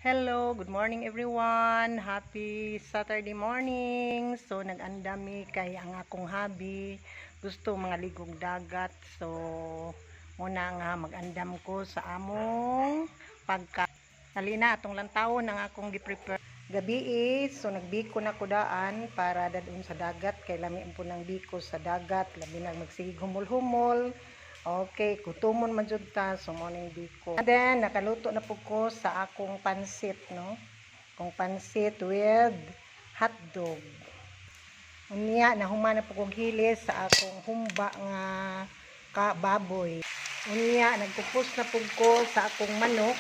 Hello, good morning everyone. Happy Saturday morning. So nag-andami kay ang akong hobby. Gusto mga ligog dagat. So muna nga mag-andam ko sa among pagka. Halina atong lantawon ang akong gi-prepare. Gabi is so nagbiko na ko daan para dadun sa dagat kay lami po ng biko sa dagat, labi na magsigig humol-humol. Okay, kutumon man jud ta so mo ning biko. And then nakaluto na po ko sa akong pansit, no? Kung pansit with hotdog. Unya nahuman na po kog hilis sa akong humba nga baboy. Unya nagpupos na po ko sa akong manok.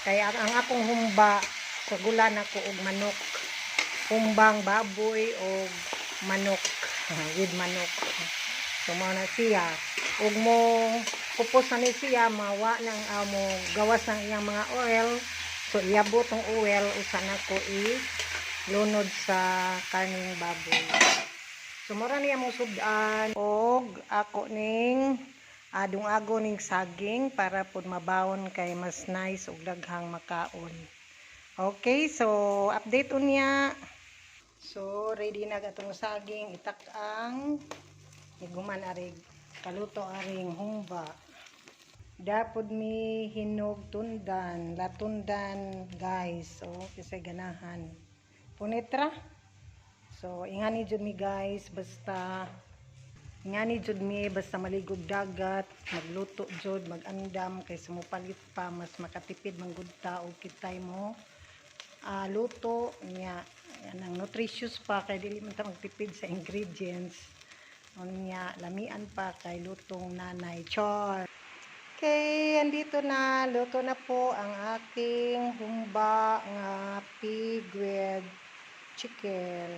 Kaya ang akong humba kagulan ako og manok. Humbang baboy o manok with manok. So mao na siya. Ug mo pupos na ni siya mawa nang mo gawas ng iyang mga oil. So iabot ang oil usa na ko lunod sa kaning baboy. So mura niya mong sudan og ako ning adung-ago ning saging para pud mabawon kay mas nice og daghang makaon. Okay, so update unya. So ready na gatong saging, itak-ang iguman arig kaluto aring humba. Dapod mi hinog tundan, latundan guys. So kasi ganahan. Punitra. So ingani jud mi guys basta ingani jud mi basta maligog dagat, magluto jud, magandam kay sumupalit pa mas makatipid man gud ta og kitay mo luto niya. Yan ang nutritious pa kay dili man ta magtipid sa ingredients. Unya lamian pa kay lutong nanay char. Okay, andito na, luto na po ang aking humba nga pig with chicken.